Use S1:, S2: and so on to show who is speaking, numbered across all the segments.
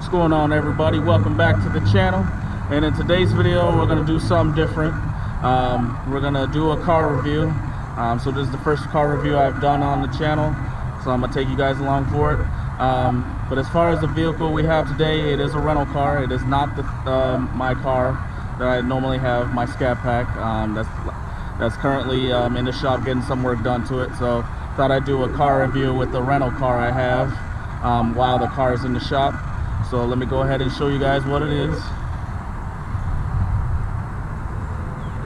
S1: What's going on, everybody? Welcome back to the channel. And in today's video we're going to do something different. We're going to do a car review. So this is the first car review I've done on the channel, so I'm going to take you guys along for it. But as far as the vehicle we have today, it is a rental car. It is not my car that I normally have, my Scat Pack. That's currently in the shop getting some work done to it. So thought I'd do a car review with the rental car I have while the car is in the shop. So let me go ahead and show you guys what it is.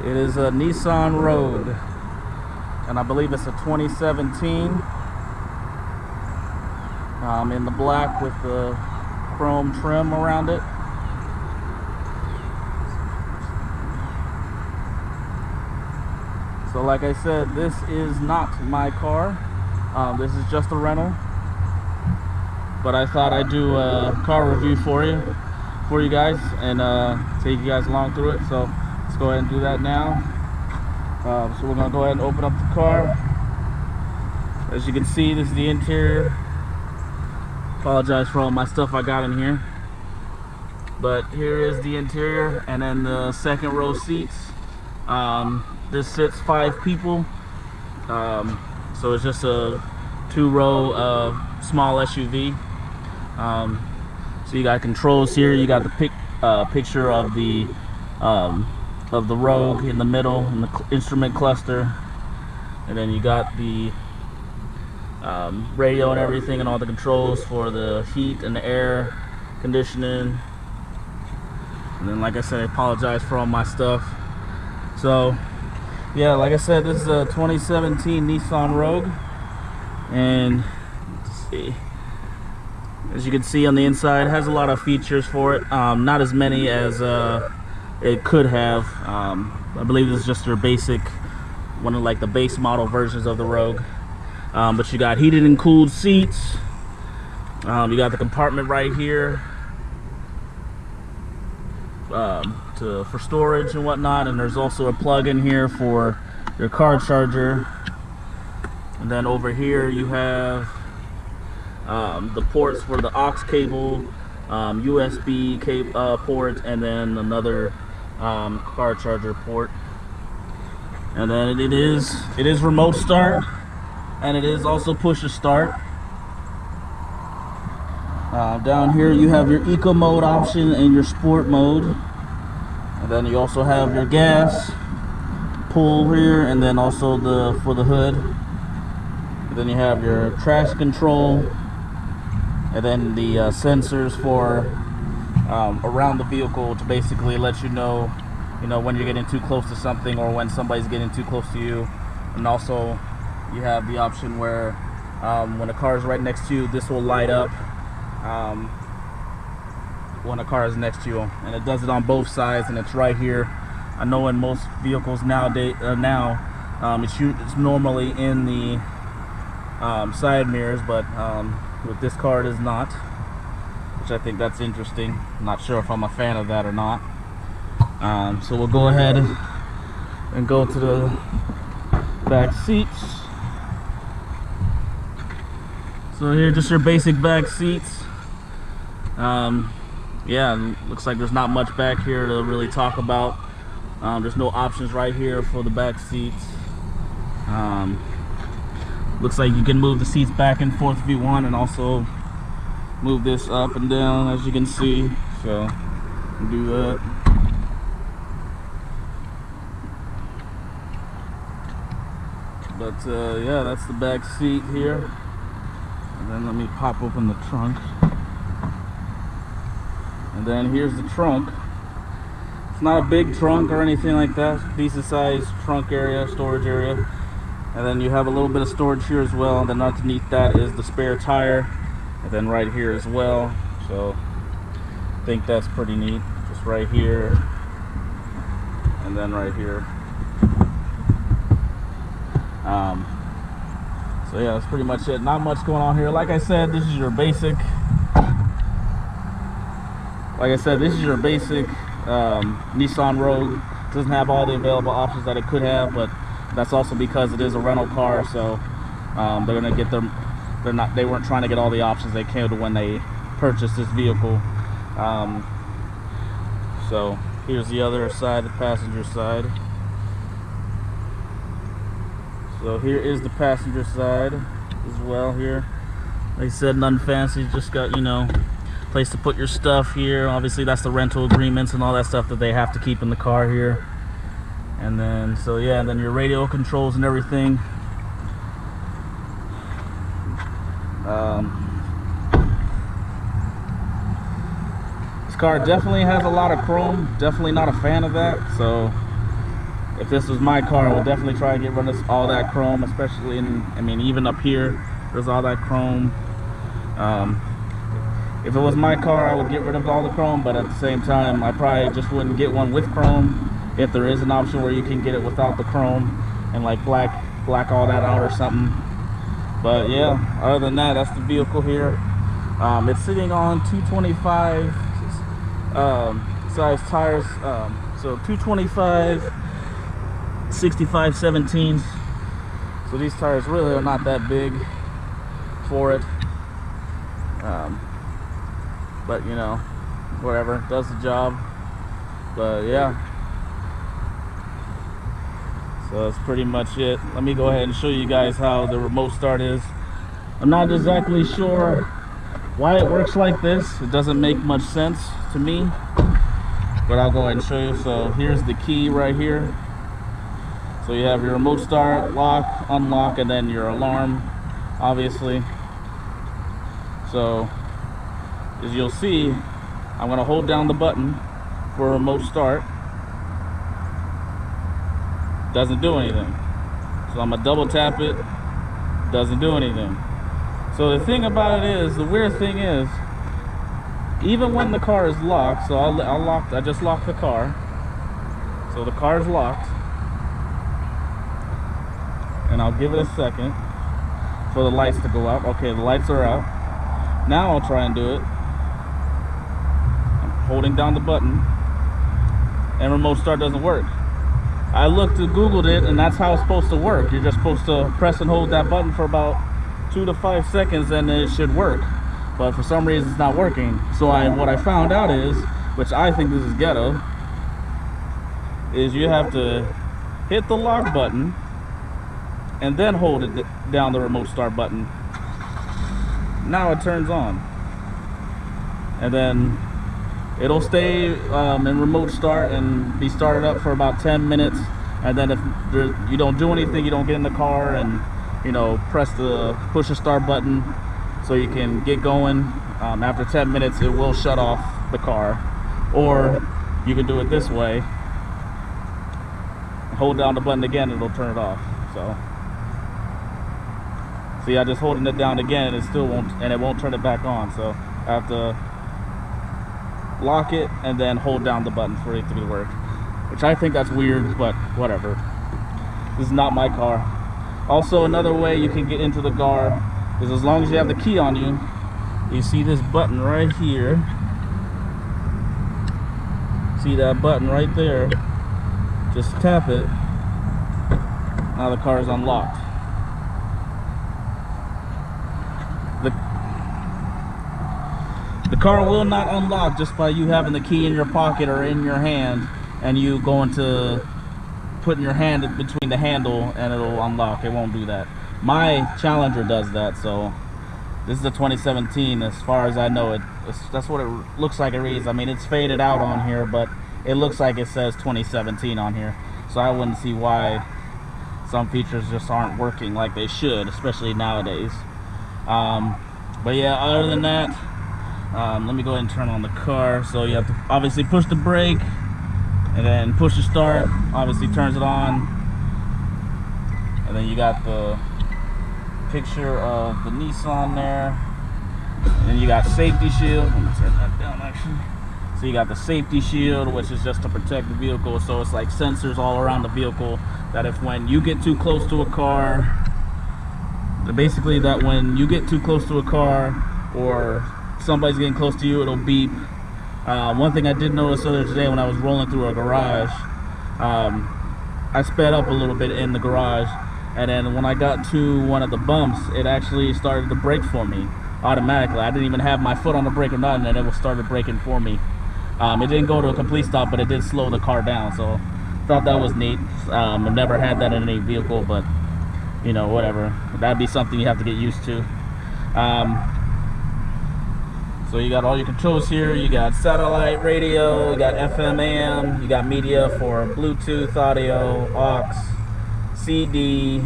S1: It is a Nissan Rogue, and I believe it's a 2017 in the black with the chrome trim around it. So like I said, this is not my car. This is just a rental, but I thought I'd do a car review for you guys, and take you guys along through it. So let's go ahead and do that now. So we're gonna go ahead and open up the car. As you can see, this is the interior. Apologize for all my stuff I got in here, but here is the interior, and then the second row seats. This sits 5 people, so it's just a 2-row small SUV. So you got controls here. You got the picture of the Rogue in the middle, and the instrument cluster, and then you got the radio and everything, and all the controls for the heat and the air conditioning. And then, like I said, I apologize for all my stuff. So yeah, like I said, this is a 2017 Nissan Rogue, and let's see, as you can see on the inside, it has a lot of features for it. Not as many as it could have. I believe this is just their basic, one of like the base model versions of the Rogue. But you got heated and cooled seats. You got the compartment right here for storage and whatnot, and there's also a plug in here for your car charger. And then over here you have the ports for the aux cable, USB port, and then another car charger port. And then it is remote start, and it is also push to start. Down here you have your eco mode option and your sport mode, and then you also have your gas pull here, and then also for the hood. And then you have your traction control, and then the sensors for around the vehicle to basically let you know when you're getting too close to something, or when somebody's getting too close to you. And also you have the option where when a car is right next to you, this will light up when a car is next to you, and it does it on both sides, and it's right here. I know in most vehicles nowadays it's normally in the side mirrors, but with this car it is not, which I think that's interesting. I'm not sure if I'm a fan of that or not. So we'll go ahead and go to the back seats. So here, just your basic back seats. Yeah, looks like there's not much back here to really talk about. There's no options right here for the back seats. Looks like you can move the seats back and forth if you want, and also move this up and down, as you can see. So do that. But yeah, that's the back seat here. And then let me pop open the trunk. And then here's the trunk. It's not a big trunk or anything like that. Decent sized trunk area, storage area. And then you have a little bit of storage here as well. And then underneath that is the spare tire. And then right here as well. So I think that's pretty neat. Just right here. And then right here. So yeah, that's pretty much it. Not much going on here. Like I said, this is your basic. Nissan Rogue. Doesn't have all the available options that it could have, but that's also because it is a rental car. So they're gonna get them. They weren't trying to get all the options they could when they purchased this vehicle. So here's the other side, the passenger side. So here is the passenger side as well here. Like I said, nothing fancy, just got, you know, place to put your stuff here. Obviously that's the rental agreements and all that stuff that they have to keep in the car here. And then, so yeah, and then your radio controls and everything. This car definitely has a lot of chrome. Definitely not a fan of that. So if this was my car, I would definitely try to get rid of all that chrome, especially in, I mean, even up here, there's all that chrome. If it was my car, I would get rid of all the chrome, but at the same time, I probably just wouldn't get one with chrome. If there is an option where you can get it without the chrome and like black all that out or something. But yeah, other than that, that's the vehicle here. It's sitting on 225 size tires. So 225 65/17. So these tires really are not that big for it. But you know, whatever, does the job. But yeah, so that's pretty much it. Let me go ahead and show you guys how the remote start is. I'm not exactly sure why it works like this. It doesn't make much sense to me, but I'll go ahead and show you. So here's the key right here. So you have your remote start, lock, unlock, and then your alarm, obviously. So as you'll see, I'm going to hold down the button for remote start. Doesn't do anything. So I'm going to double tap it. Doesn't do anything. So the thing about it is, the weird thing is, even when the car is locked, so I just locked the car. So the car is locked. And I'll give it a second for the lights to go out. Okay, the lights are out. Now I'll try and do it. I'm holding down the button and remote start doesn't work. I looked and Googled it, and that's how it's supposed to work. You're just supposed to press and hold that button for about 2 to 5 seconds and it should work. But for some reason it's not working. So what I found out is, which I think this is ghetto, is you have to hit the lock button and then hold it down, the remote start button. Now it turns on, and then it'll stay in remote start and be started up for about 10 minutes. And then if you don't do anything, you don't get in the car and, you know, push the start button so you can get going, after 10 minutes it will shut off the car. Or you can do it this way, hold down the button again, it'll turn it off. So see, I just holding it down again and it still won't, and it won't turn it back on. So I have to lock it and then hold down the button for it to work, which I think that's weird, but whatever. This is not my car. Also, another way you can get into the car is, as long as you have the key on you, you see this button right here. See that button right there? Just tap it. Now the car is unlocked. The car will not unlock just by you having the key in your pocket or in your hand and you going to putting your hand between the handle and it'll unlock. It won't do that. My Challenger does that. So this is a 2017, as far as I know. That's what it looks like. It reads. I mean, it's faded out on here, but it looks like it says 2017 on here. So I wouldn't see why some features just aren't working like they should, especially nowadays. But yeah, other than that, let me go ahead and turn on the car. So you have to obviously push the brake and then push the start. Obviously turns it on. And then you got the picture of the Nissan there. And then you got safety shield. Let me turn that down actually. So you got the safety shield, which is just to protect the vehicle. So it's like sensors all around the vehicle that if when you get too close to a car, basically that when you get too close to a car or somebody's getting close to you, it'll beep. One thing I did notice earlier today when I was rolling through a garage, I sped up a little bit in the garage, and then when I got to one of the bumps, it actually started to brake for me. automatically. I didn't even have my foot on the brake or nothing, and it started braking for me. It didn't go to a complete stop, but it did slow the car down, so thought that was neat. I've never had that in any vehicle, but you know, whatever. That'd be something you have to get used to. So you got all your controls here. You got satellite radio, you got FM, AM, you got media for Bluetooth, audio, aux, CD,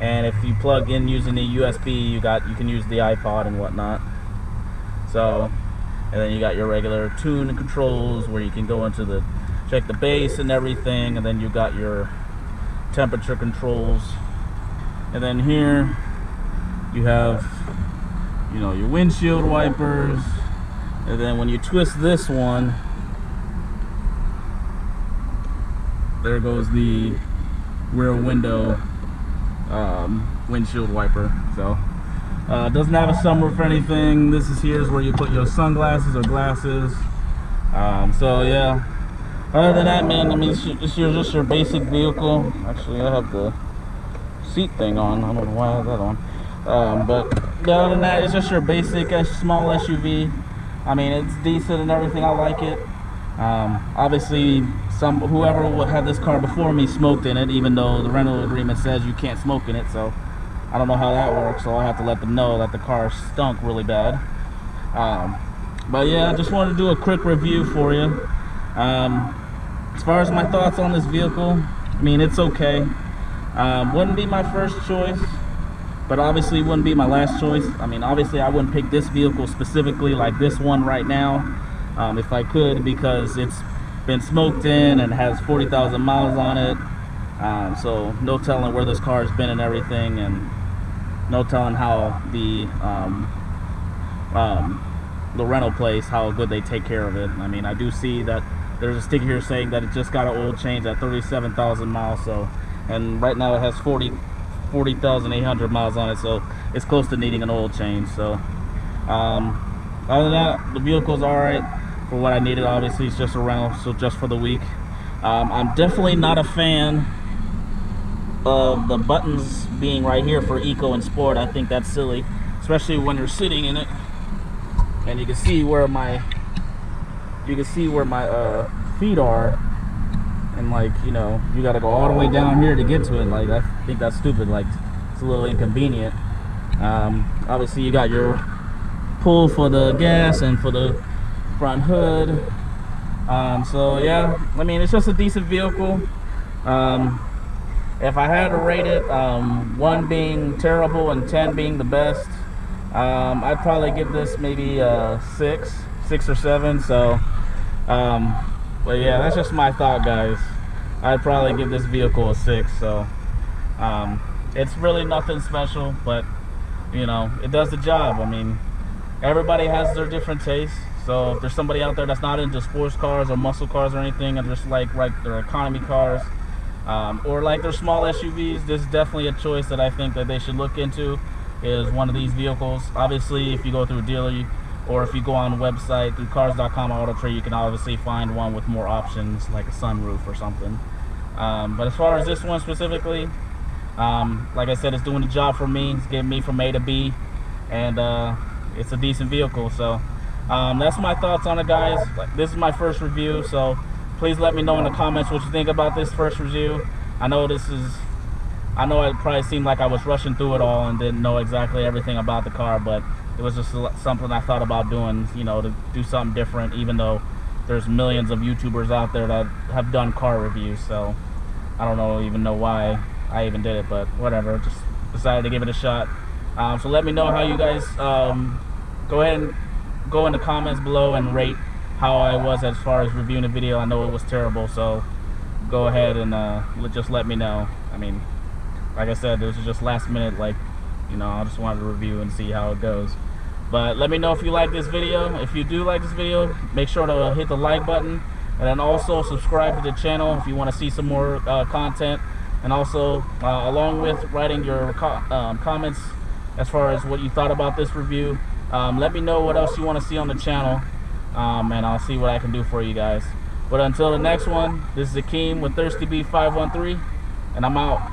S1: and if you plug in using the USB, you can use the iPod and whatnot. So, and then you got your regular tune and controls where you can go into check the bass and everything, and then you got your temperature controls. And then here you have, you know, your windshield wipers. And then when you twist this one, there goes the rear window windshield wiper. So it doesn't have a sunroof or anything. This is here's where you put your sunglasses or glasses. So yeah, other than that, man, I mean, it's just your basic vehicle. Actually, I have the seat thing on. I don't know why I have that on. But yeah, other than that, it's just your basic small SUV. I mean, it's decent and everything. I like it. Obviously, whoever had this car before me smoked in it, even though the rental agreement says you can't smoke in it. So I don't know how that works. So I have to let them know that the car stunk really bad. But yeah, I just wanted to do a quick review for you. As far as my thoughts on this vehicle, I mean, it's okay. Wouldn't be my first choice, but obviously wouldn't be my last choice. I mean, obviously I wouldn't pick this vehicle specifically like this one right now, if I could, because it's been smoked in and has 40,000 miles on it. So no telling where this car has been and everything, and no telling how the rental place, how good they take care of it. I mean, I do see that there's a sticker here saying that it just got an oil change at 37,000 miles. So, and right now it has 40,800 miles on it, so it's close to needing an oil change. So other than that, the vehicle's all right for what I needed. Obviously, it's just a rental, so just for the week. I'm definitely not a fan of the buttons being right here for Eco and Sport. I think that's silly, especially when you're sitting in it, and you can see where my feet are, and like, you know, you got to go all the way down here to get to it. Like, I think that's stupid. Like, it's a little inconvenient. Obviously you got your pull for the gas and for the front hood. So yeah, I mean, it's just a decent vehicle. If I had to rate it, 1 being terrible and 10 being the best, I'd probably give this maybe 6 or 7. So but yeah, that's just my thought, guys. I'd probably give this vehicle a 6. So it's really nothing special, but you know, it does the job. I mean, everybody has their different tastes. So if there's somebody out there that's not into sports cars or muscle cars or anything, and just like their economy cars, or like their small SUVs, this is definitely a choice that I think that they should look into, is one of these vehicles. Obviously, if you go through a dealer, or if you go on the website through cars.com or AutoTrade, you can obviously find one with more options, like a sunroof or something. But as far as this one specifically, like I said, it's doing the job for me. It's getting me from A to B, and it's a decent vehicle. So that's my thoughts on it, guys. This is my first review, so please let me know in the comments what you think about this first review. I know it probably seemed like I was rushing through it all and didn't know exactly everything about the car, but it was just something I thought about doing, you know, to do something different, even though there's millions of YouTubers out there that have done car reviews. So I don't even know why I even did it, but whatever, just decided to give it a shot. So let me know how you guys, go ahead and go in the comments below and rate how I was as far as reviewing the video. I know it was terrible, so go ahead and just let me know. I mean, like I said, this was just last minute, like, you know, I just wanted to review and see how it goes. But let me know if you like this video. If you do like this video, make sure to hit the like button, and then also subscribe to the channel if you want to see some more content. And also, along with writing your comments as far as what you thought about this review, let me know what else you want to see on the channel, and I'll see what I can do for you guys. But until the next one, this is Akeem with Thirsty Beef 513, and I'm out.